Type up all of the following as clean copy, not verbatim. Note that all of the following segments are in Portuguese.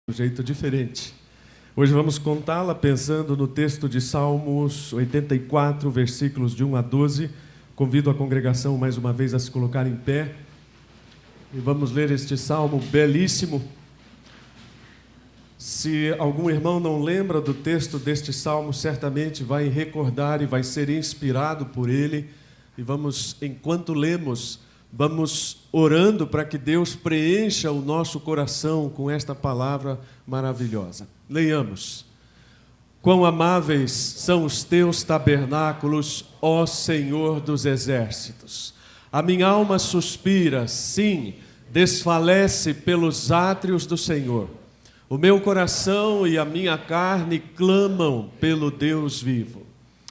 um jeito diferente. Hoje vamos contá-la pensando no texto de Salmos 84, versículos de 1 a 12. Convido a congregação mais uma vez a se colocar em pé e vamos ler este salmo belíssimo. Se algum irmão não lembra do texto deste salmo, certamente vai recordar e vai ser inspirado por ele. E vamos, enquanto lemos, vamos orando para que Deus preencha o nosso coração com esta palavra maravilhosa. Leiamos. Quão amáveis são os teus tabernáculos, ó Senhor dos exércitos. A minha alma suspira, sim, desfalece pelos átrios do Senhor. O meu coração e a minha carne clamam pelo Deus vivo.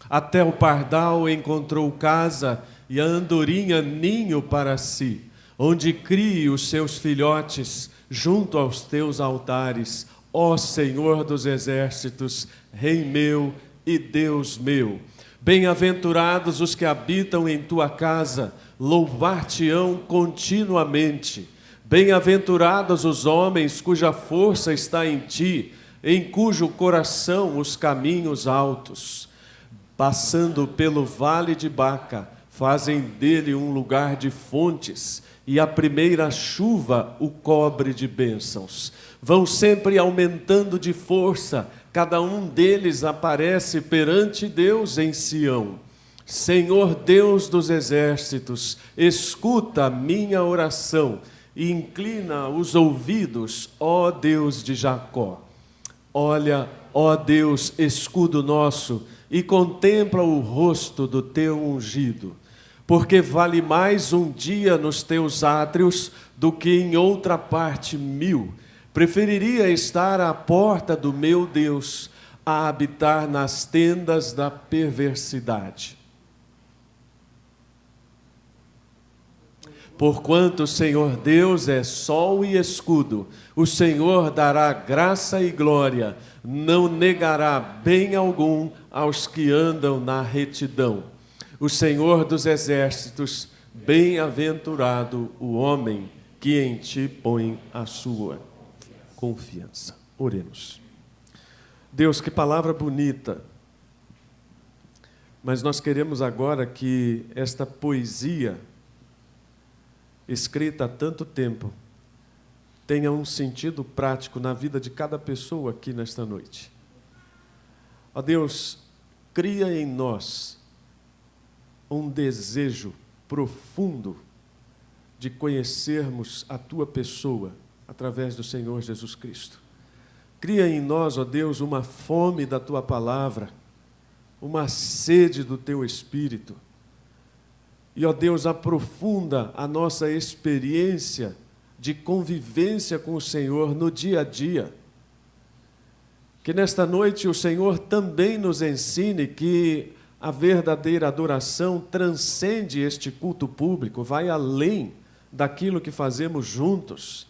Até o pardal encontrou casa e a andorinha ninho para si, onde crie os seus filhotes junto aos teus altares, ó Senhor dos exércitos, Rei meu e Deus meu. Bem-aventurados os que habitam em tua casa, louvar-te-ão continuamente. Bem-aventurados os homens cuja força está em ti, em cujo coração os caminhos altos. Passando pelo vale de Baca, fazem dele um lugar de fontes, e a primeira chuva o cobre de bênçãos. Vão sempre aumentando de força, cada um deles aparece perante Deus em Sião. Senhor Deus dos exércitos, escuta a minha oração e inclina os ouvidos, ó Deus de Jacó. Olha, ó Deus, escudo nosso, e contempla o rosto do teu ungido. Porque vale mais um dia nos teus átrios do que em outra parte 1000. Preferiria estar à porta do meu Deus a habitar nas tendas da perversidade. Porquanto o Senhor Deus é sol e escudo, o Senhor dará graça e glória, não negará bem algum aos que andam na retidão. O Senhor dos exércitos, bem-aventurado o homem que em ti põe a sua confiança. Oremos. Deus, que palavra bonita. Mas nós queremos agora que esta poesia, escrita há tanto tempo, tenha um sentido prático na vida de cada pessoa aqui nesta noite. Ó Deus, cria em nós um desejo profundo de conhecermos a Tua pessoa através do Senhor Jesus Cristo. Cria em nós, ó Deus, uma fome da Tua palavra, uma sede do Teu Espírito. E, ó Deus, aprofunda a nossa experiência de convivência com o Senhor no dia a dia. Que nesta noite o Senhor também nos ensine que a verdadeira adoração transcende este culto público, vai além daquilo que fazemos juntos,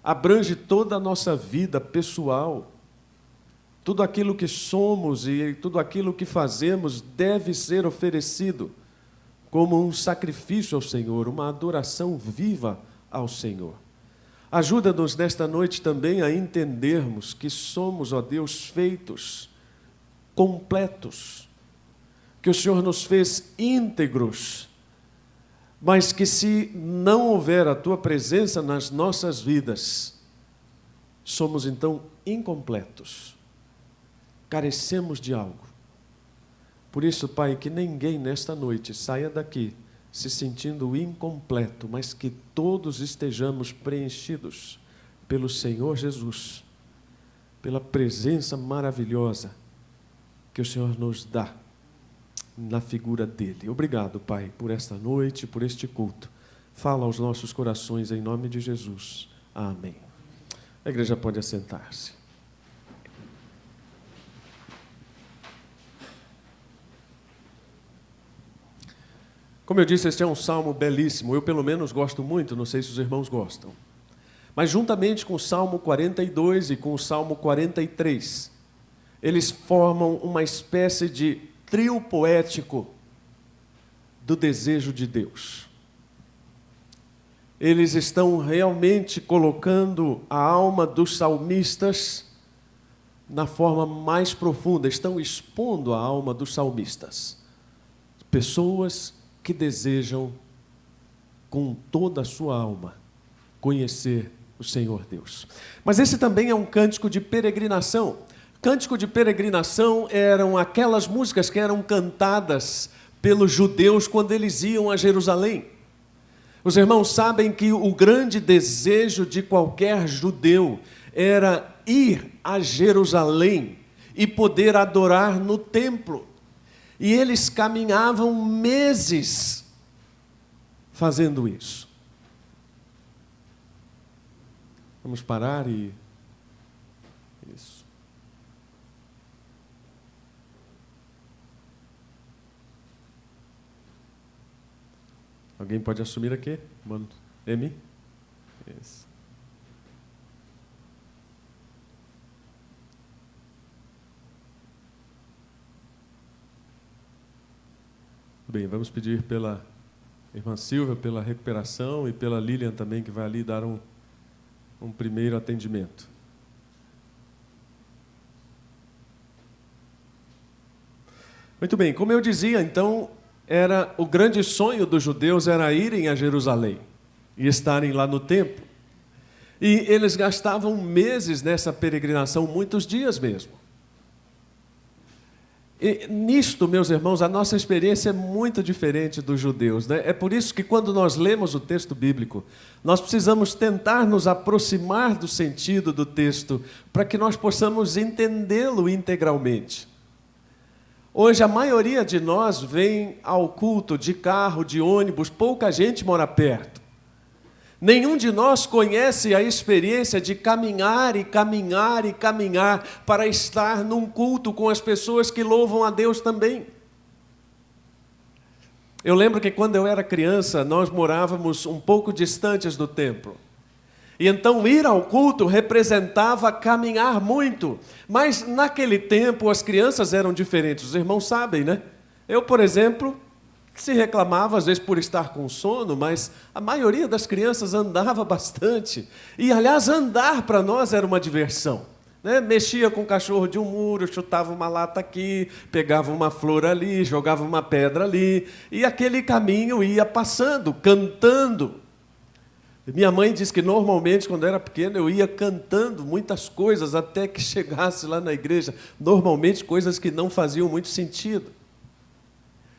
abrange toda a nossa vida pessoal. Tudo aquilo que somos e tudo aquilo que fazemos deve ser oferecido como um sacrifício ao Senhor, uma adoração viva ao Senhor. Ajuda-nos nesta noite também a entendermos que somos, ó Deus, feitos completos, que o Senhor nos fez íntegros, mas que se não houver a Tua presença nas nossas vidas, somos então incompletos, carecemos de algo. Por isso, Pai, que ninguém nesta noite saia daqui se sentindo incompleto, mas que todos estejamos preenchidos pelo Senhor Jesus, pela presença maravilhosa que o Senhor nos dá na figura dele. Obrigado, Pai, por esta noite, por este culto. Fala aos nossos corações em nome de Jesus. Amém. A igreja pode assentar-se. Como eu disse, este é um salmo belíssimo. Eu, pelo menos, gosto muito, não sei se os irmãos gostam. Mas, juntamente com o Salmo 42 e com o Salmo 43, eles formam uma espécie de trio poético do desejo de Deus. eles estão realmente colocando a alma dos salmistas na forma mais profunda, estão expondo a alma dos salmistas. Pessoas que desejam, com toda a sua alma, conhecer o Senhor Deus. Mas esse também é um cântico de peregrinação. Cântico de peregrinação eram aquelas músicas que eram cantadas pelos judeus quando eles iam a Jerusalém. Os irmãos sabem que o grande desejo de qualquer judeu era ir a Jerusalém e poder adorar no templo. E eles caminhavam meses fazendo isso. Vamos parar e... Isso. Alguém pode assumir aqui? Mano. Emi? Isso. Bem, vamos pedir pela irmã Silvia, pela recuperação, e pela Lilian também, que vai ali dar um primeiro atendimento. Muito bem, como eu dizia, então, o grande sonho dos judeus era irem a Jerusalém e estarem lá no templo. E eles gastavam meses nessa peregrinação, muitos dias mesmo. E nisto, meus irmãos, a nossa experiência é muito diferente dos judeus, né? É por isso que quando nós lemos o texto bíblico, nós precisamos tentar nos aproximar do sentido do texto para que nós possamos entendê-lo integralmente. Hoje a maioria de nós vem ao culto de carro, de ônibus, pouca gente mora perto. Nenhum de nós conhece a experiência de caminhar e caminhar e caminhar para estar num culto com as pessoas que louvam a Deus também. Eu lembro que quando eu era criança, nós morávamos um pouco distantes do templo. E então ir ao culto representava caminhar muito. Mas naquele tempo as crianças eram diferentes, os irmãos sabem, né? Eu, por exemplo, se reclamava às vezes por estar com sono, mas a maioria das crianças andava bastante. E, aliás, andar para nós era uma diversão, né? Mexia com o cachorro de um muro, chutava uma lata aqui, pegava uma flor ali, jogava uma pedra ali, e aquele caminho ia passando, cantando. Minha mãe disse que normalmente, quando eu era pequeno, eu ia cantando muitas coisas até que chegasse lá na igreja, normalmente coisas que não faziam muito sentido.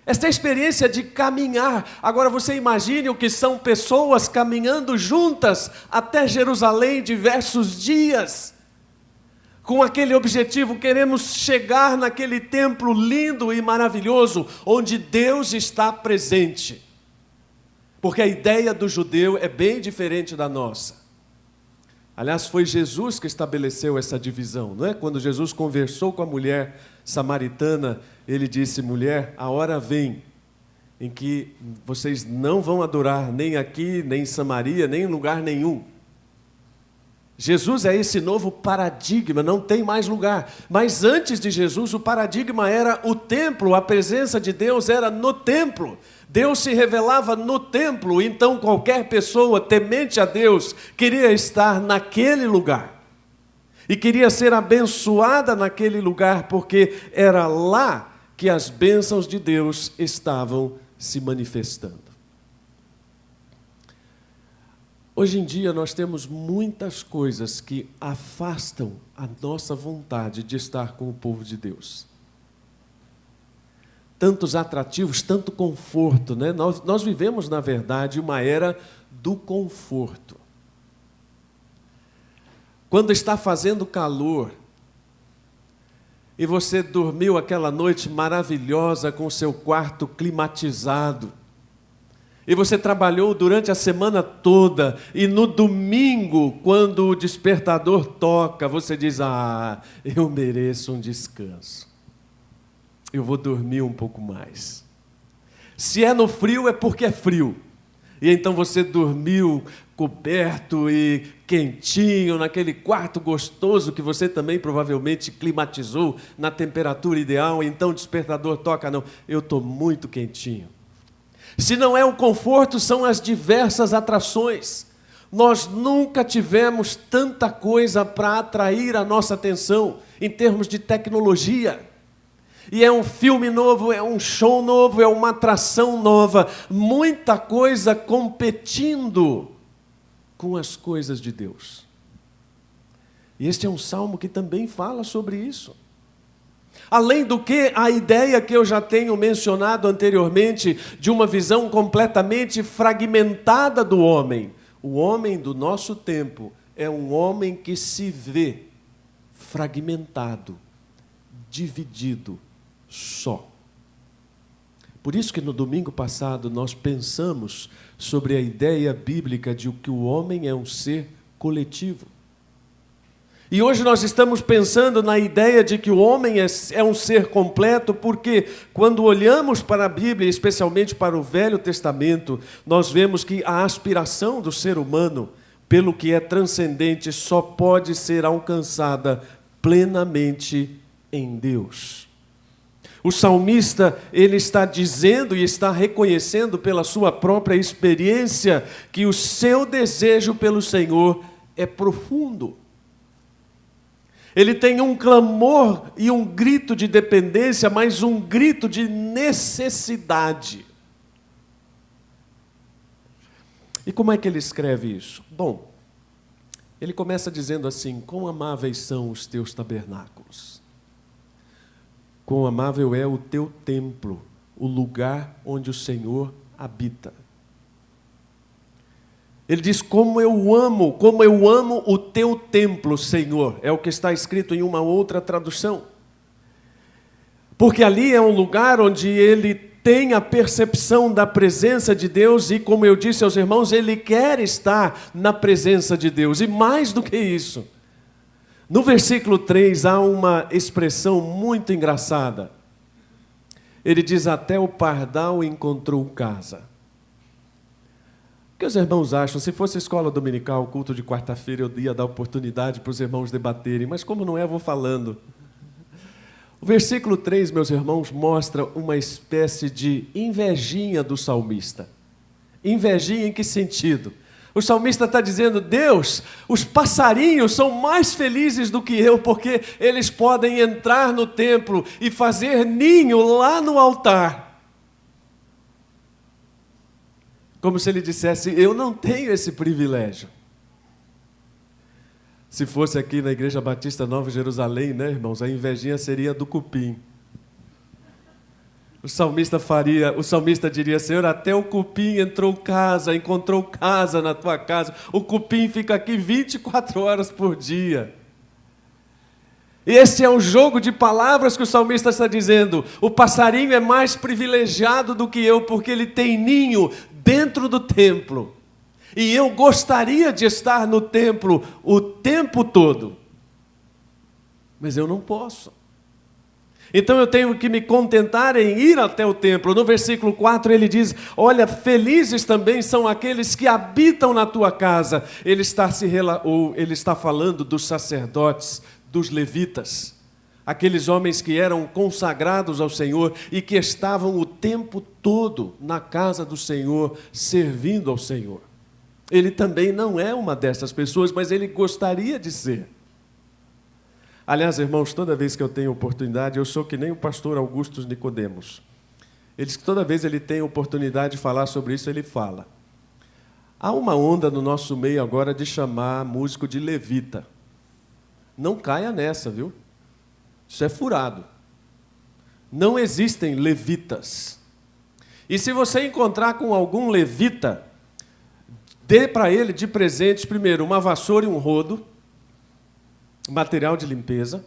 Esta experiência de caminhar, agora você imagine o que são pessoas caminhando juntas até Jerusalém diversos dias, com aquele objetivo, queremos chegar naquele templo lindo e maravilhoso, onde Deus está presente. Porque a ideia do judeu é bem diferente da nossa. Aliás, foi Jesus que estabeleceu essa divisão, não é? Quando Jesus conversou com a mulher samaritana, ele disse: mulher, a hora vem em que vocês não vão adorar nem aqui, nem em Samaria, nem em lugar nenhum. Jesus é esse novo paradigma, não tem mais lugar. Mas antes de Jesus, o paradigma era o templo, a presença de Deus era no templo. Deus se revelava no templo, então qualquer pessoa temente a Deus queria estar naquele lugar. E queria ser abençoada naquele lugar, porque era lá que as bênçãos de Deus estavam se manifestando. Hoje em dia nós temos muitas coisas que afastam a nossa vontade de estar com o povo de Deus. Tantos atrativos, tanto conforto, né? Nós vivemos, na verdade, uma era do conforto. Quando está fazendo calor e você dormiu aquela noite maravilhosa com o seu quarto climatizado, e você trabalhou durante a semana toda, e no domingo, quando o despertador toca, você diz: ah, eu mereço um descanso. Eu vou dormir um pouco mais. Se é no frio, é porque é frio. E então você dormiu coberto e quentinho, naquele quarto gostoso que você também provavelmente climatizou na temperatura ideal, e então o despertador toca: não, eu estou muito quentinho. Se não é o conforto, são as diversas atrações. Nós nunca tivemos tanta coisa para atrair a nossa atenção em termos de tecnologia. E é um filme novo, é um show novo, é uma atração nova, muita coisa competindo com as coisas de Deus. E este é um salmo que também fala sobre isso. Além do que, a ideia que eu já tenho mencionado anteriormente, de uma visão completamente fragmentada do homem. O homem do nosso tempo é um homem que se vê fragmentado, dividido, só. Por isso que no domingo passado nós pensamos sobre a ideia bíblica de que o homem é um ser coletivo. E hoje nós estamos pensando na ideia de que o homem é um ser completo, porque quando olhamos para a Bíblia, especialmente para o Velho Testamento, nós vemos que a aspiração do ser humano, pelo que é transcendente, só pode ser alcançada plenamente em Deus. O salmista, ele está dizendo e está reconhecendo pela sua própria experiência que o seu desejo pelo Senhor é profundo. Ele tem um clamor e um grito de dependência, mas um grito de necessidade. E como é que ele escreve isso? Bom, ele começa dizendo assim: quão amáveis são os teus tabernáculos. Quão amável é o teu templo, o lugar onde o Senhor habita. Ele diz: como eu amo o teu templo, Senhor. É o que está escrito em uma outra tradução. Porque ali é um lugar onde ele tem a percepção da presença de Deus e, como eu disse aos irmãos, ele quer estar na presença de Deus. E mais do que isso, no versículo 3 há uma expressão muito engraçada. Ele diz: até o pardal encontrou casa. O que os irmãos acham? Se fosse escola dominical, culto de quarta-feira, eu ia dar oportunidade para os irmãos debaterem, mas como não é, eu vou falando. O versículo 3, meus irmãos, mostra uma espécie de invejinha do salmista. Invejinha em que sentido? O salmista está dizendo: Deus, os passarinhos são mais felizes do que eu, porque eles podem entrar no templo e fazer ninho lá no altar. Como se ele dissesse: eu não tenho esse privilégio. Se fosse aqui na Igreja Batista Nova Jerusalém, né, irmãos, a invejinha seria do cupim. O salmista diria: Senhor, até o cupim encontrou casa na tua casa. O cupim fica aqui 24 horas por dia. Esse é o jogo de palavras que o salmista está dizendo. O passarinho é mais privilegiado do que eu, porque ele tem ninho dentro do templo. E eu gostaria de estar no templo o tempo todo. Mas eu não posso. Então eu tenho que me contentar em ir até o templo. No versículo 4 ele diz: olha, felizes também são aqueles que habitam na tua casa. Ele está falando dos sacerdotes, dos levitas, aqueles homens que eram consagrados ao Senhor e que estavam o tempo todo na casa do Senhor, servindo ao Senhor. Ele também não é uma dessas pessoas, mas ele gostaria de ser. Aliás, irmãos, toda vez que eu tenho oportunidade, eu sou que nem o pastor Augusto Nicodemos. Ele diz que toda vez ele tem oportunidade de falar sobre isso, ele fala. Há uma onda no nosso meio agora de chamar músico de levita. Não caia nessa, viu? Isso é furado. Não existem levitas. E se você encontrar com algum levita, dê para ele de presente, primeiro, uma vassoura e um rodo, material de limpeza.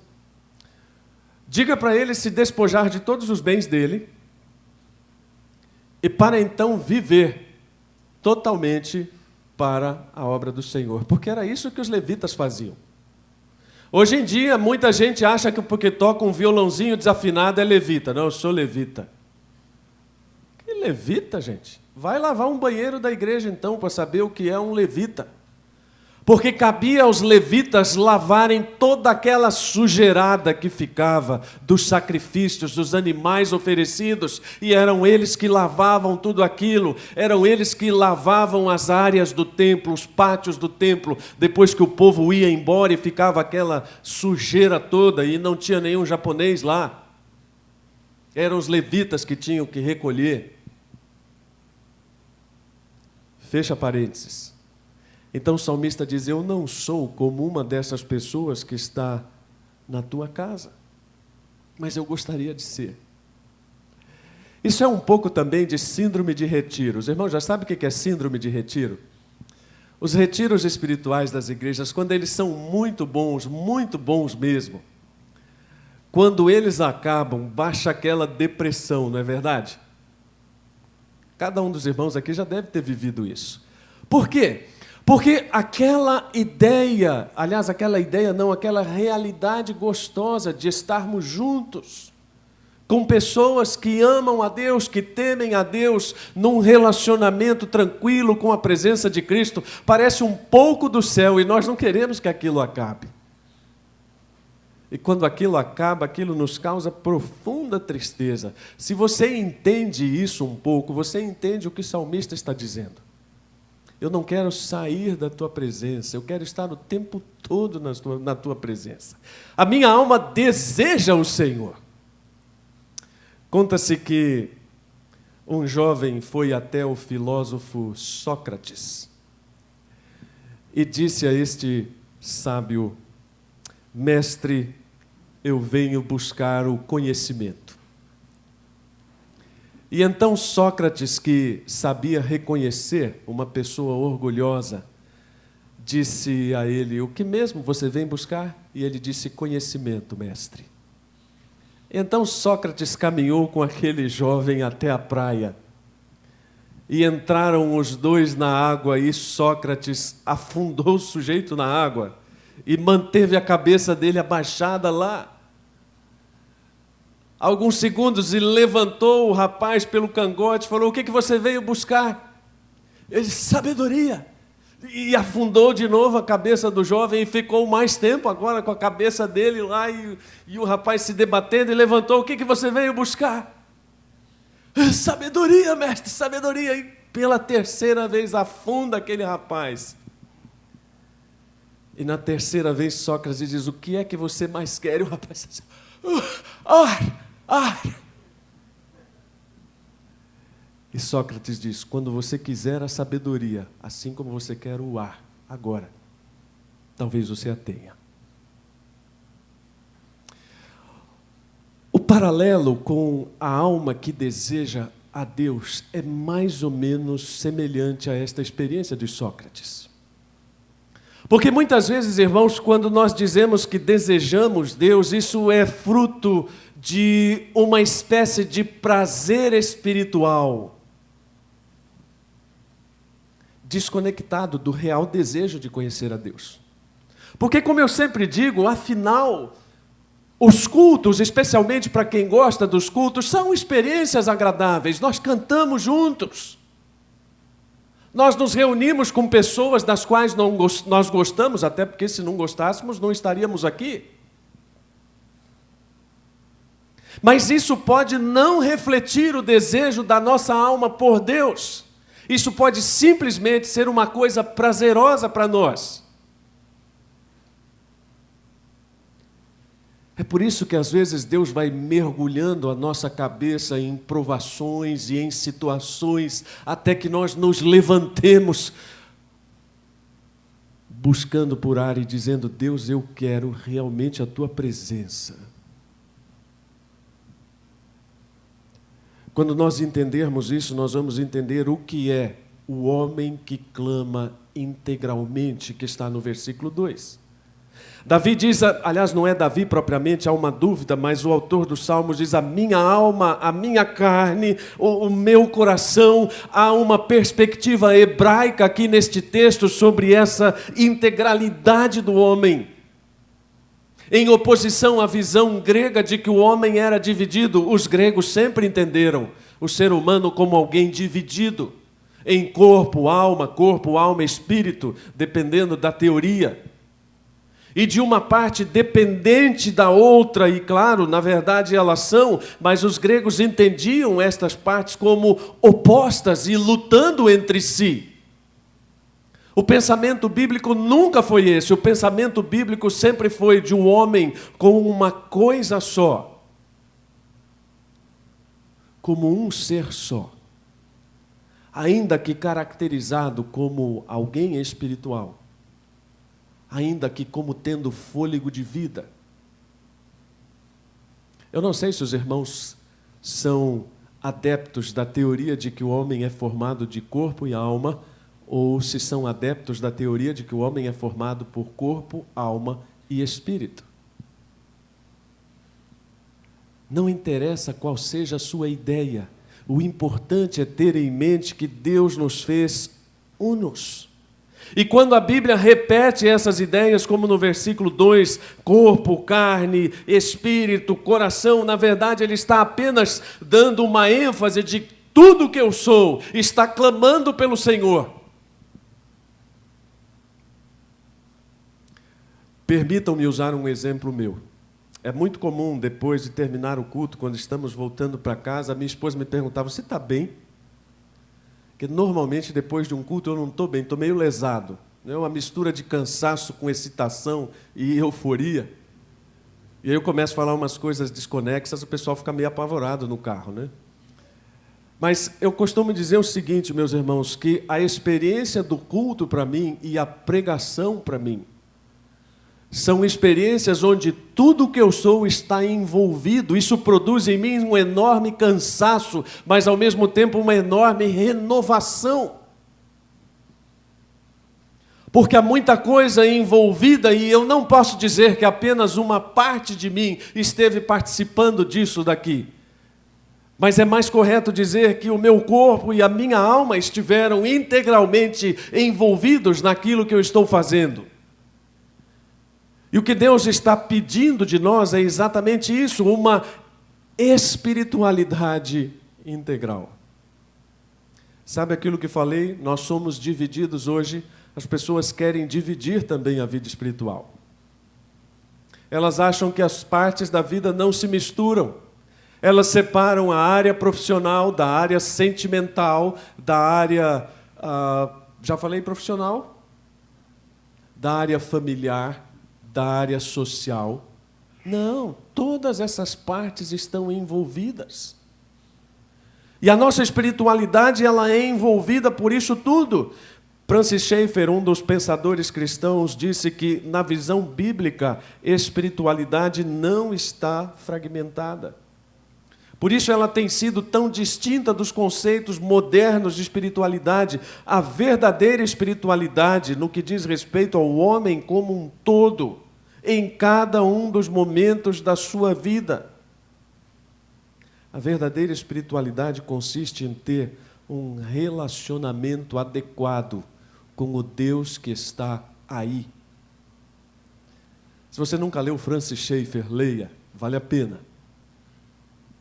Diga para ele se despojar de todos os bens dele, e para então viver totalmente para a obra do Senhor. Porque era isso que os levitas faziam. Hoje em dia, muita gente acha que porque toca um violãozinho desafinado é levita. Não, eu sou levita. Que levita, gente? Vai lavar um banheiro da igreja, então, para saber o que é um levita. Porque cabia aos levitas lavarem toda aquela sujeirada que ficava dos sacrifícios, dos animais oferecidos, e eram eles que lavavam tudo aquilo, eram eles que lavavam as áreas do templo, os pátios do templo, depois que o povo ia embora e ficava aquela sujeira toda e não tinha nenhum japonês lá. Eram os levitas que tinham que recolher. Fecha parênteses. Então o salmista diz: eu não sou como uma dessas pessoas que está na tua casa, mas eu gostaria de ser. Isso é um pouco também de síndrome de retiro. Os irmãos já sabem o que é síndrome de retiro? Os retiros espirituais das igrejas, quando eles são muito bons mesmo, quando eles acabam, baixa aquela depressão, não é verdade? Cada um dos irmãos aqui já deve ter vivido isso. Por quê? Porque aquela realidade gostosa de estarmos juntos, com pessoas que amam a Deus, que temem a Deus, num relacionamento tranquilo com a presença de Cristo, parece um pouco do céu e nós não queremos que aquilo acabe. E quando aquilo acaba, aquilo nos causa profunda tristeza. Se você entende isso um pouco, você entende o que o salmista está dizendo. Eu não quero sair da tua presença, eu quero estar o tempo todo na tua presença. A minha alma deseja o Senhor. Conta-se que um jovem foi até o filósofo Sócrates e disse a este sábio: mestre, eu venho buscar o conhecimento. E então Sócrates, que sabia reconhecer uma pessoa orgulhosa, disse a ele: o que mesmo você vem buscar? E ele disse: conhecimento, mestre. Então Sócrates caminhou com aquele jovem até a praia. E entraram os dois na água e Sócrates afundou o sujeito na água e manteve a cabeça dele abaixada lá. Alguns segundos, e levantou o rapaz pelo cangote e falou: o que você veio buscar? Ele disse: sabedoria. E afundou de novo a cabeça do jovem e ficou mais tempo agora com a cabeça dele lá e o rapaz se debatendo, e levantou: o que você veio buscar? Sabedoria, mestre, sabedoria. E pela terceira vez afunda aquele rapaz. E na terceira vez Sócrates diz: o que é que você mais quer? E o rapaz diz: ar. E Sócrates diz: quando você quiser a sabedoria, assim como você quer o ar, agora, talvez você a tenha. O paralelo com a alma que deseja a Deus é mais ou menos semelhante a esta experiência de Sócrates. Porque muitas vezes, irmãos, quando nós dizemos que desejamos Deus, isso é fruto de uma espécie de prazer espiritual, desconectado do real desejo de conhecer a Deus. Porque, como eu sempre digo, afinal, os cultos, especialmente para quem gosta dos cultos, são experiências agradáveis. Nós cantamos juntos. Nós nos reunimos com pessoas das quais nós gostamos, até porque se não gostássemos, não estaríamos aqui. Mas isso pode não refletir o desejo da nossa alma por Deus. Isso pode simplesmente ser uma coisa prazerosa para nós. É por isso que às vezes Deus vai mergulhando a nossa cabeça em provações e em situações, até que nós nos levantemos, buscando por ar e dizendo: Deus, eu quero realmente a tua presença. Quando nós entendermos isso, nós vamos entender o que é o homem que clama integralmente, que está no versículo 2. Davi diz, aliás, não é Davi propriamente, há uma dúvida, mas o autor dos Salmos diz: a minha alma, a minha carne, o meu coração. Há uma perspectiva hebraica aqui neste texto sobre essa integralidade do homem, em oposição à visão grega de que o homem era dividido. Os gregos sempre entenderam o ser humano como alguém dividido. em corpo, alma, espírito, dependendo da teoria. E de uma parte dependente da outra, e claro, na verdade elas são, mas os gregos entendiam estas partes como opostas e lutando entre si. O pensamento bíblico nunca foi esse. O pensamento bíblico sempre foi de um homem com uma coisa só, como um ser só, ainda que caracterizado como alguém espiritual, ainda que como tendo fôlego de vida. Eu não sei se os irmãos são adeptos da teoria de que o homem é formado de corpo e alma, ou se são adeptos da teoria de que o homem é formado por corpo, alma e espírito. Não interessa qual seja a sua ideia, o importante é ter em mente que Deus nos fez unos. E quando a Bíblia repete essas ideias, como no versículo 2, corpo, carne, espírito, coração, na verdade ele está apenas dando uma ênfase de tudo que eu sou, está clamando pelo Senhor. Permitam-me usar um exemplo meu. É muito comum, depois de terminar o culto, quando estamos voltando para casa, a minha esposa me perguntava, você está bem? Porque normalmente, depois de um culto, eu não estou bem, estou meio lesado. É uma mistura de cansaço com excitação e euforia. E aí eu começo a falar umas coisas desconexas, o pessoal fica meio apavorado no carro, né? Mas eu costumo dizer o seguinte, meus irmãos, que a experiência do culto para mim e a pregação para mim são experiências onde tudo que eu sou está envolvido. Isso produz em mim um enorme cansaço, mas ao mesmo tempo uma enorme renovação. Porque há muita coisa envolvida e eu não posso dizer que apenas uma parte de mim esteve participando disso daqui. Mas é mais correto dizer que o meu corpo e a minha alma estiveram integralmente envolvidos naquilo que eu estou fazendo. E o que Deus está pedindo de nós é exatamente isso, uma espiritualidade integral. Sabe aquilo que falei? Nós somos divididos hoje, as pessoas querem dividir também a vida espiritual. Elas acham que as partes da vida não se misturam. Elas separam a área profissional da área sentimental, da área, já falei profissional? Da área familiar, da área social. Não, todas essas partes estão envolvidas. E a nossa espiritualidade, ela é envolvida por isso tudo. Francis Schaeffer, um dos pensadores cristãos, disse que, na visão bíblica, espiritualidade não está fragmentada. Por isso ela tem sido tão distinta dos conceitos modernos de espiritualidade. A verdadeira espiritualidade, no que diz respeito ao homem como um todo, em cada um dos momentos da sua vida. A verdadeira espiritualidade consiste em ter um relacionamento adequado com o Deus que está aí. Se você nunca leu Francis Schaeffer, leia, vale a pena.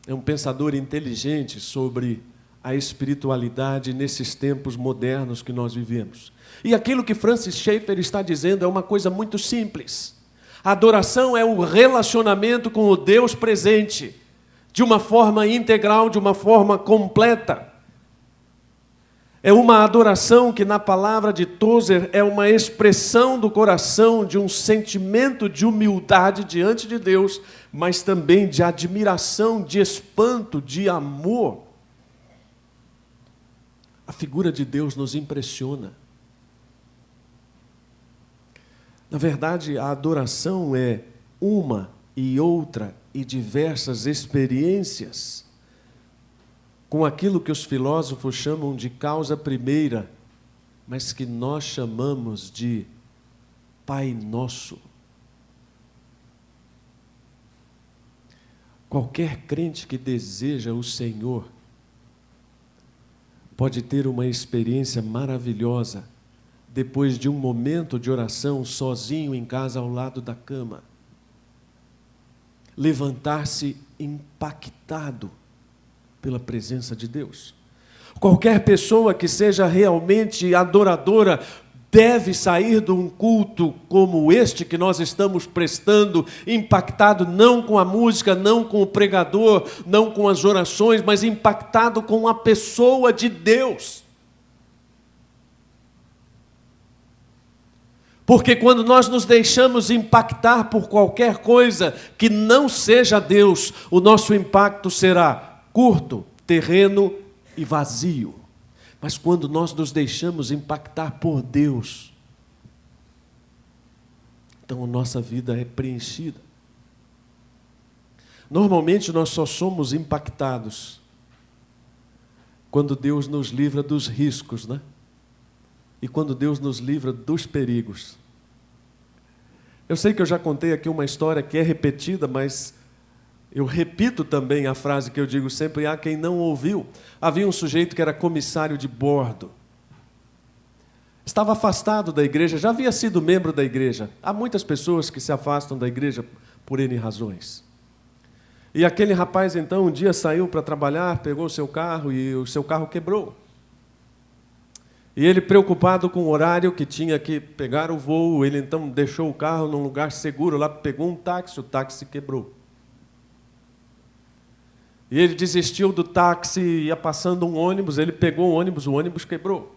É um pensador inteligente sobre a espiritualidade nesses tempos modernos que nós vivemos. E aquilo que Francis Schaeffer está dizendo é uma coisa muito simples. A adoração é o relacionamento com o Deus presente, de uma forma integral, de uma forma completa. É uma adoração que, na palavra de Tozer, é uma expressão do coração de um sentimento de humildade diante de Deus, mas também de admiração, de espanto, de amor. A figura de Deus nos impressiona. Na verdade, a adoração é uma e outra e diversas experiências com aquilo que os filósofos chamam de causa primeira, mas que nós chamamos de Pai Nosso. Qualquer crente que deseja o Senhor pode ter uma experiência maravilhosa depois de um momento de oração sozinho em casa ao lado da cama. Levantar-se impactado pela presença de Deus. Qualquer pessoa que seja realmente adoradora deve sair de um culto como este que nós estamos prestando, impactado não com a música, não com o pregador, não com as orações, mas impactado com a pessoa de Deus. Porque quando nós nos deixamos impactar por qualquer coisa que não seja Deus, o nosso impacto será curto, terreno e vazio. Mas quando nós nos deixamos impactar por Deus, então a nossa vida é preenchida. Normalmente nós só somos impactados quando Deus nos livra dos riscos, né? E quando Deus nos livra dos perigos. Eu sei que eu já contei aqui uma história que é repetida, mas eu repito também a frase que eu digo sempre: há quem não ouviu. Havia um sujeito que era comissário de bordo. Estava afastado da igreja, já havia sido membro da igreja. Há muitas pessoas que se afastam da igreja por N razões. E aquele rapaz, então, um dia saiu para trabalhar, pegou o seu carro e o seu carro quebrou. E ele, preocupado com o horário que tinha que pegar o voo, ele então deixou o carro num lugar seguro, lá pegou um táxi, o táxi quebrou. E ele desistiu do táxi, ia passando um ônibus, ele pegou o ônibus quebrou.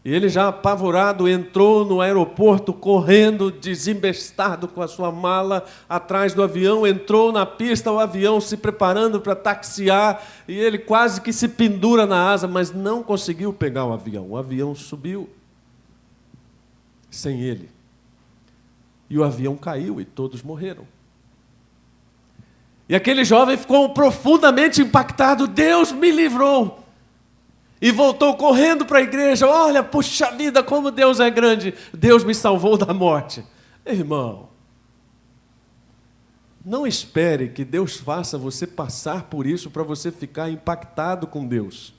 E ele, já apavorado, entrou no aeroporto correndo, desembestado com a sua mala atrás do avião, entrou na pista, o avião se preparando para taxiar, e ele quase que se pendura na asa, mas não conseguiu pegar o avião subiu sem ele. E o avião caiu e todos morreram. E aquele jovem ficou profundamente impactado: Deus me livrou. E voltou correndo para a igreja: olha, puxa vida, como Deus é grande, Deus me salvou da morte. Irmão, não espere que Deus faça você passar por isso para você ficar impactado com Deus.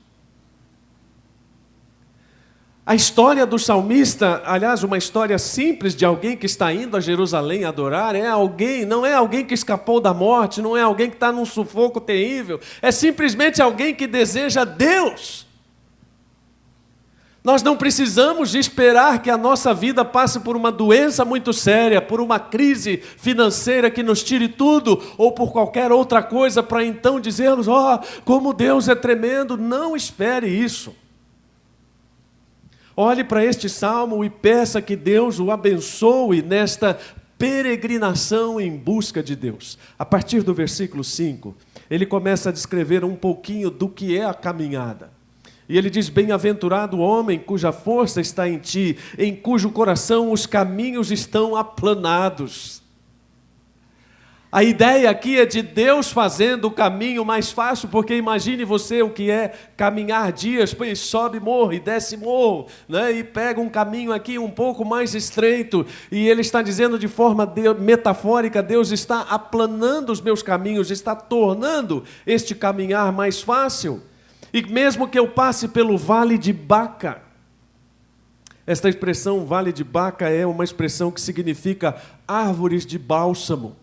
A história do salmista, aliás, uma história simples de alguém que está indo a Jerusalém adorar, não é alguém que escapou da morte, não é alguém que está num sufoco terrível, é simplesmente alguém que deseja Deus. Nós não precisamos de esperar que a nossa vida passe por uma doença muito séria, por uma crise financeira que nos tire tudo, ou por qualquer outra coisa, para então dizermos: como Deus é tremendo. Não espere isso. Olhe para este salmo e peça que Deus o abençoe nesta peregrinação em busca de Deus. A partir do versículo 5, ele começa a descrever um pouquinho do que é a caminhada. E ele diz: bem-aventurado o homem cuja força está em ti, em cujo coração os caminhos estão aplanados. A ideia aqui é de Deus fazendo o caminho mais fácil, porque imagine você o que é caminhar dias, pois sobe morro e desce morro, né? E pega um caminho aqui um pouco mais estreito, e ele está dizendo de forma metafórica: Deus está aplanando os meus caminhos, está tornando este caminhar mais fácil. E mesmo que eu passe pelo vale de Baca, esta expressão vale de Baca é uma expressão que significa árvores de bálsamo.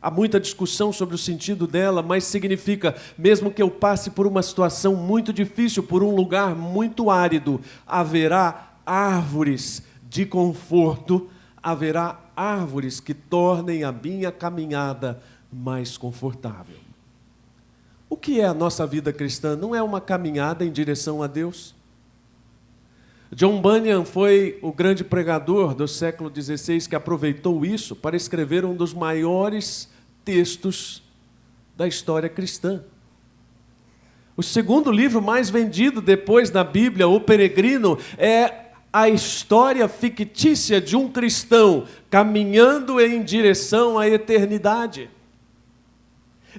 Há muita discussão sobre o sentido dela, mas significa, mesmo que eu passe por uma situação muito difícil, por um lugar muito árido, haverá árvores de conforto, haverá árvores que tornem a minha caminhada mais confortável. O que é a nossa vida cristã? Não é uma caminhada em direção a Deus? John Bunyan foi o grande pregador do século XVI que aproveitou isso para escrever um dos maiores textos da história cristã. O segundo livro mais vendido depois da Bíblia, O Peregrino, é a história fictícia de um cristão caminhando em direção à eternidade,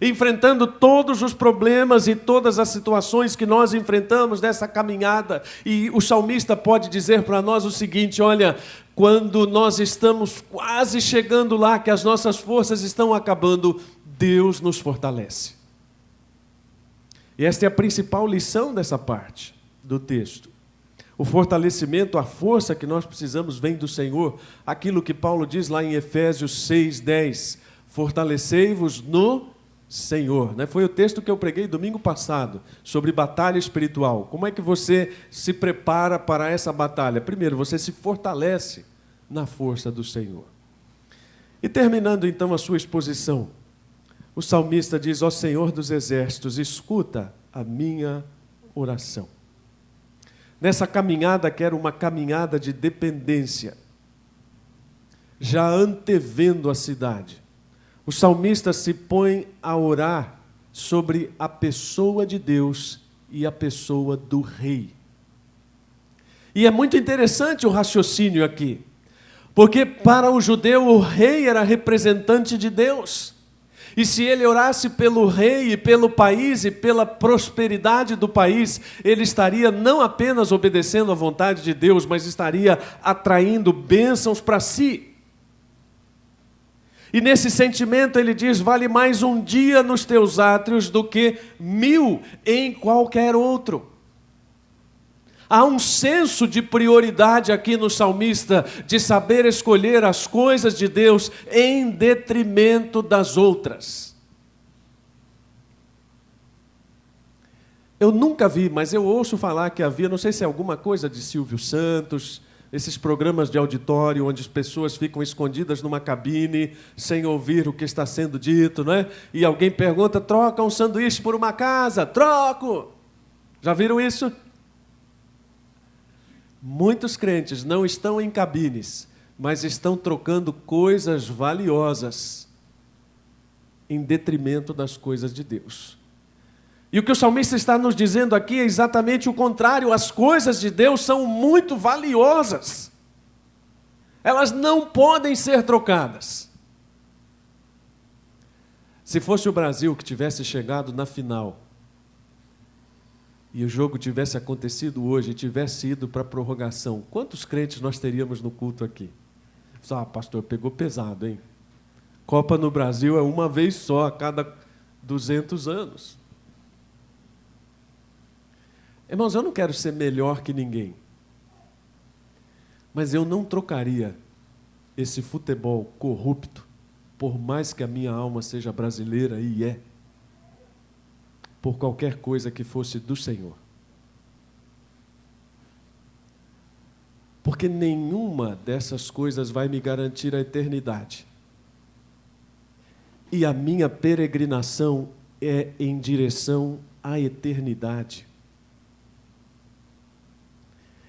enfrentando todos os problemas e todas as situações que nós enfrentamos nessa caminhada. E o salmista pode dizer para nós o seguinte: olha, quando nós estamos quase chegando lá, que as nossas forças estão acabando, Deus nos fortalece. E esta é a principal lição dessa parte do texto. O fortalecimento, a força que nós precisamos vem do Senhor. Aquilo que Paulo diz lá em Efésios 6:10, fortalecei-vos no Senhor, né? Foi o texto que eu preguei domingo passado, sobre batalha espiritual. Como é que você se prepara para essa batalha? Primeiro, você se fortalece na força do Senhor. E terminando então a sua exposição, o salmista diz: ó Senhor dos exércitos, escuta a minha oração. Nessa caminhada, que era uma caminhada de dependência, já antevendo a cidade, o salmista se põe a orar sobre a pessoa de Deus e a pessoa do rei. E é muito interessante o raciocínio aqui, porque para o judeu o rei era representante de Deus. E se ele orasse pelo rei e pelo país e pela prosperidade do país, ele estaria não apenas obedecendo à vontade de Deus, mas estaria atraindo bênçãos para si. E nesse sentimento ele diz: vale mais um dia nos teus átrios do que 1000 em qualquer outro. Há um senso de prioridade aqui no salmista, de saber escolher as coisas de Deus em detrimento das outras. Eu nunca vi, mas eu ouço falar que havia, não sei se é alguma coisa de Silvio Santos, esses programas de auditório onde as pessoas ficam escondidas numa cabine, sem ouvir o que está sendo dito, não é? E alguém pergunta: troca um sanduíche por uma casa? Troco! Já viram isso? Muitos crentes não estão em cabines, mas estão trocando coisas valiosas em detrimento das coisas de Deus. E o que o salmista está nos dizendo aqui é exatamente o contrário. As coisas de Deus são muito valiosas. Elas não podem ser trocadas. Se fosse o Brasil que tivesse chegado na final, e o jogo tivesse acontecido hoje e tivesse ido para a prorrogação, quantos crentes nós teríamos no culto aqui? Ah, pastor, pegou pesado, hein? Copa no Brasil é uma vez só, a cada 200 anos. Irmãos, eu não quero ser melhor que ninguém, mas eu não trocaria esse futebol corrupto, por mais que a minha alma seja brasileira, e é, por qualquer coisa que fosse do Senhor. Porque nenhuma dessas coisas vai me garantir a eternidade. E a minha peregrinação é em direção à eternidade.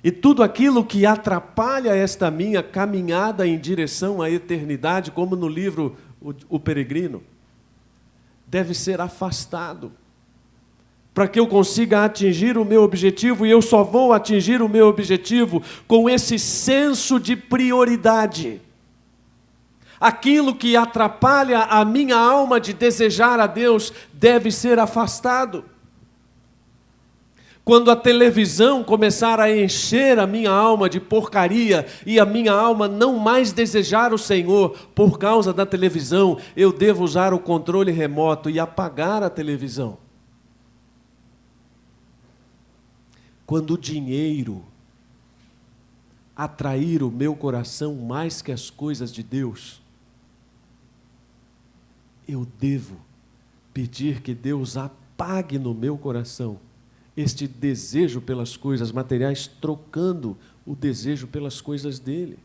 E tudo aquilo que atrapalha esta minha caminhada em direção à eternidade, como no livro O Peregrino, deve ser afastado, para que eu consiga atingir o meu objetivo. E eu só vou atingir o meu objetivo com esse senso de prioridade. Aquilo que atrapalha a minha alma de desejar a Deus deve ser afastado. Quando a televisão começar a encher a minha alma de porcaria e a minha alma não mais desejar o Senhor por causa da televisão, eu devo usar o controle remoto e apagar a televisão. Quando o dinheiro atrair o meu coração mais que as coisas de Deus, eu devo pedir que Deus apague no meu coração este desejo pelas coisas materiais, trocando o desejo pelas coisas dele.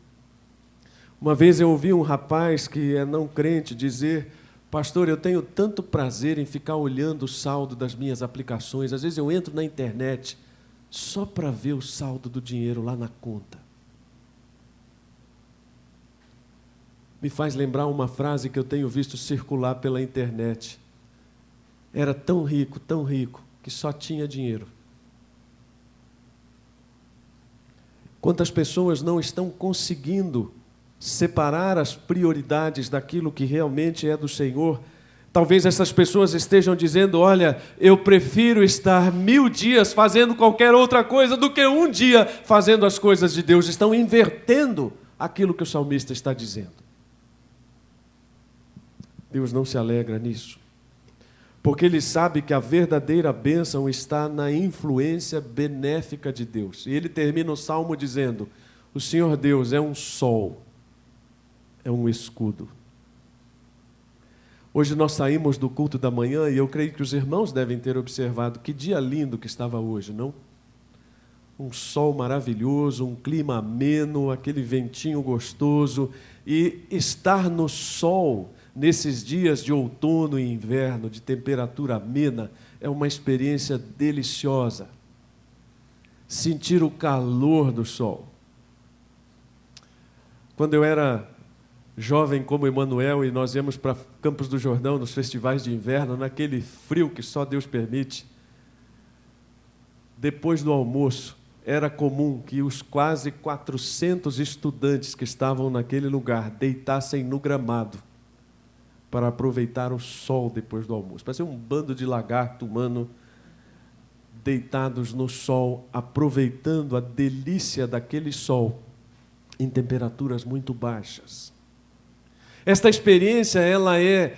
Uma vez eu ouvi um rapaz que é não crente dizer: pastor, eu tenho tanto prazer em ficar olhando o saldo das minhas aplicações, às vezes eu entro na internet só para ver o saldo do dinheiro lá na conta. Me faz lembrar uma frase que eu tenho visto circular pela internet. Era tão rico, que só tinha dinheiro. Quantas pessoas não estão conseguindo separar as prioridades daquilo que realmente é do Senhor? Talvez essas pessoas estejam dizendo: olha, eu prefiro estar 1000 dias fazendo qualquer outra coisa do que um dia fazendo as coisas de Deus. Estão invertendo aquilo que o salmista está dizendo. Deus não se alegra nisso, porque Ele sabe que a verdadeira bênção está na influência benéfica de Deus. E Ele termina o Salmo dizendo: o Senhor Deus é um sol, é um escudo. Hoje nós saímos do culto da manhã e eu creio que os irmãos devem ter observado que dia lindo que estava hoje, não? Um sol maravilhoso, um clima ameno, aquele ventinho gostoso. E estar no sol nesses dias de outono e inverno, de temperatura amena, é uma experiência deliciosa. Sentir o calor do sol. Quando eu era jovem como Emanuel e nós íamos para Campos do Jordão, nos festivais de inverno, naquele frio que só Deus permite, depois do almoço, era comum que os quase 400 estudantes que estavam naquele lugar deitassem no gramado para aproveitar o sol depois do almoço. Parecia um bando de lagarto humano deitados no sol, aproveitando a delícia daquele sol em temperaturas muito baixas. Esta experiência, ela é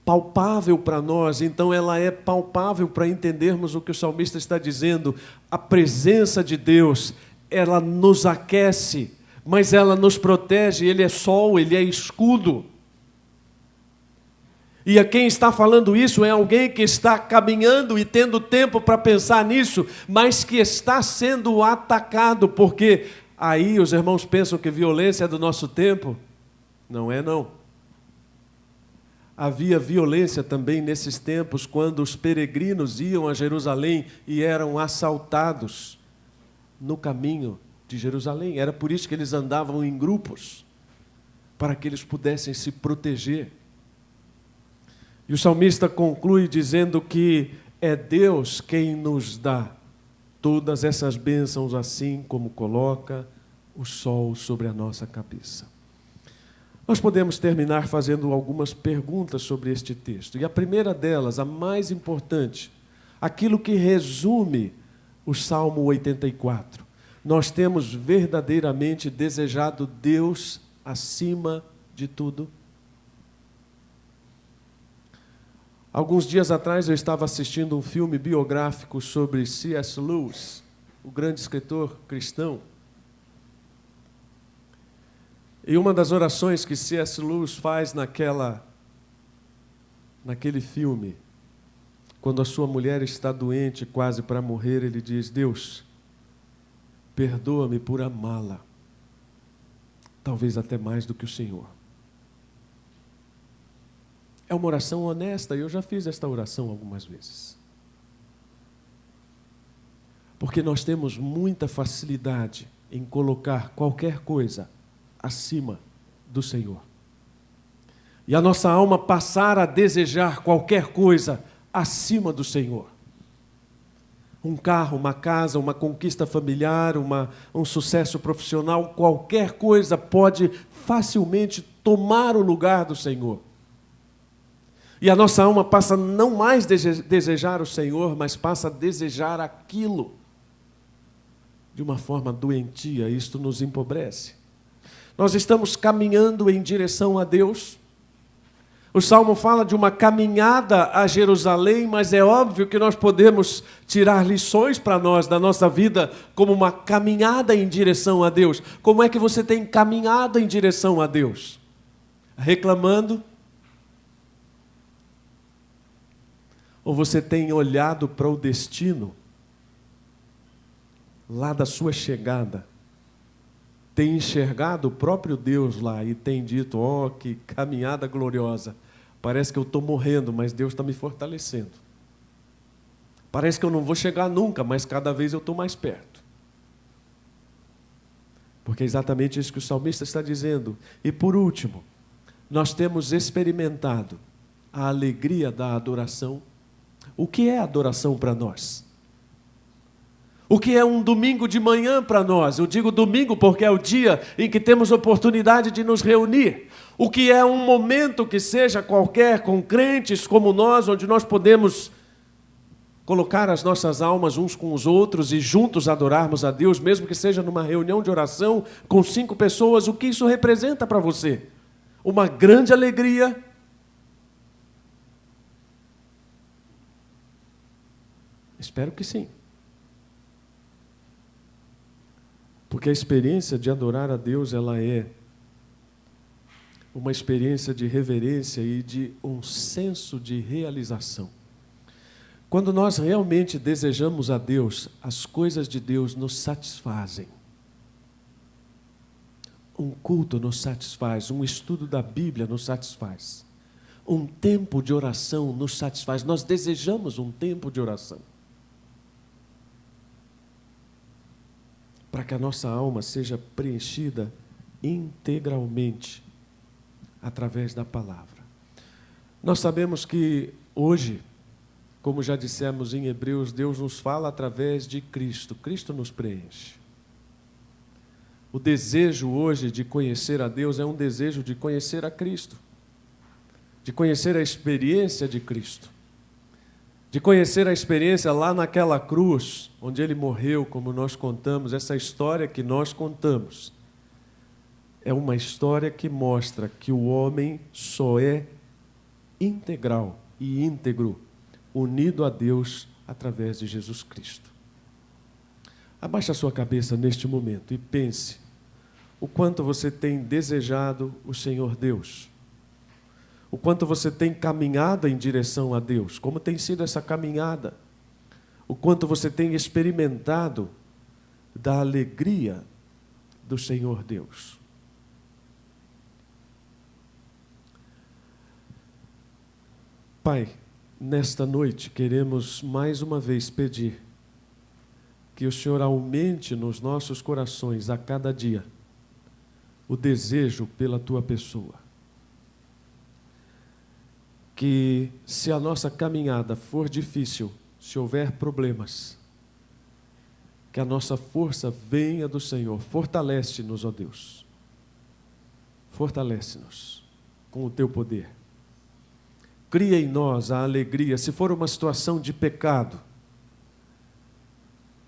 palpável para nós, então ela é palpável para entendermos o que o salmista está dizendo. A presença de Deus, ela nos aquece, mas ela nos protege. Ele é sol, ele é escudo. E a quem está falando isso é alguém que está caminhando e tendo tempo para pensar nisso, mas que está sendo atacado, porque aí os irmãos pensam que violência é do nosso tempo. Não é, não. Havia violência também nesses tempos, quando os peregrinos iam a Jerusalém e eram assaltados no caminho de Jerusalém. Era por isso que eles andavam em grupos, para que eles pudessem se proteger. E o salmista conclui dizendo que é Deus quem nos dá todas essas bênçãos, assim como coloca o sol sobre a nossa cabeça. Nós podemos terminar fazendo algumas perguntas sobre este texto. E a primeira delas, a mais importante, aquilo que resume o Salmo 84. Nós temos verdadeiramente desejado Deus acima de tudo? Alguns dias atrás eu estava assistindo um filme biográfico sobre C.S. Lewis, o grande escritor cristão. E uma das orações que C.S. Lewis faz naquele filme, quando a sua mulher está doente, quase para morrer, ele diz: Deus, perdoa-me por amá-la, talvez até mais do que o Senhor. É uma oração honesta, e eu já fiz esta oração algumas vezes. Porque nós temos muita facilidade em colocar qualquer coisa acima do Senhor. E a nossa alma passar a desejar qualquer coisa acima do Senhor. Um carro, uma casa, uma conquista familiar, um sucesso profissional, qualquer coisa pode facilmente tomar o lugar do Senhor. E a nossa alma passa a não mais desejar o Senhor, mas passa a desejar aquilo de uma forma doentia. Isto nos empobrece. Nós estamos caminhando em direção a Deus. O Salmo fala de uma caminhada a Jerusalém, mas é óbvio que nós podemos tirar lições para nós da nossa vida como uma caminhada em direção a Deus. Como é que você tem caminhado em direção a Deus? Reclamando? Ou você tem olhado para o destino lá da sua chegada? Tem enxergado o próprio Deus lá e tem dito: ó, que caminhada gloriosa. Parece que eu estou morrendo, mas Deus está me fortalecendo. Parece que eu não vou chegar nunca, mas cada vez eu estou mais perto. Porque é exatamente isso que o salmista está dizendo. E por último, nós temos experimentado a alegria da adoração. O que é adoração para nós? O que é um domingo de manhã para nós? Eu digo domingo porque é o dia em que temos oportunidade de nos reunir. O que é um momento que seja qualquer, com crentes como nós, onde nós podemos colocar as nossas almas uns com os outros e juntos adorarmos a Deus, mesmo que seja numa reunião de oração com 5 pessoas. O que isso representa para você? Uma grande alegria. Espero que sim. Porque a experiência de adorar a Deus, ela é uma experiência de reverência e de um senso de realização. Quando nós realmente desejamos a Deus, as coisas de Deus nos satisfazem. Um culto nos satisfaz, um estudo da Bíblia nos satisfaz. Um tempo de oração nos satisfaz. Nós desejamos um tempo de oração. Para que a nossa alma seja preenchida integralmente através da palavra. Nós sabemos que hoje, como já dissemos em Hebreus, Deus nos fala através de Cristo. Cristo nos preenche. O desejo hoje de conhecer a Deus é um desejo de conhecer a Cristo, de conhecer a experiência de Cristo, de conhecer a experiência lá naquela cruz, onde Ele morreu, como nós contamos, essa história que nós contamos. É uma história que mostra que o homem só é integral e íntegro, unido a Deus através de Jesus Cristo. Abaixe a sua cabeça neste momento e pense o quanto você tem desejado o Senhor Deus, o quanto você tem caminhado em direção a Deus, como tem sido essa caminhada, o quanto você tem experimentado da alegria do Senhor Deus. Pai, nesta noite queremos mais uma vez pedir que o Senhor aumente nos nossos corações a cada dia o desejo pela Tua pessoa. Que se a nossa caminhada for difícil, se houver problemas, que a nossa força venha do Senhor. Fortalece-nos, ó Deus. Fortalece-nos com o Teu poder. Cria em nós a alegria. Se for uma situação de pecado,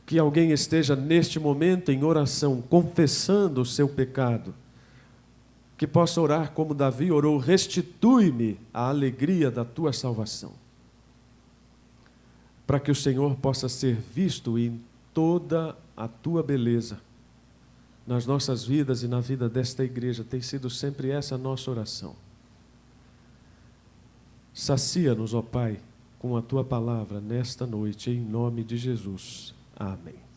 que alguém esteja neste momento em oração, confessando o seu pecado, que possa orar como Davi orou: restitui-me a alegria da Tua salvação, para que o Senhor possa ser visto em toda a Tua beleza, nas nossas vidas e na vida desta igreja. Tem sido sempre essa a nossa oração. Sacia-nos, ó Pai, com a Tua palavra nesta noite, em nome de Jesus. Amém.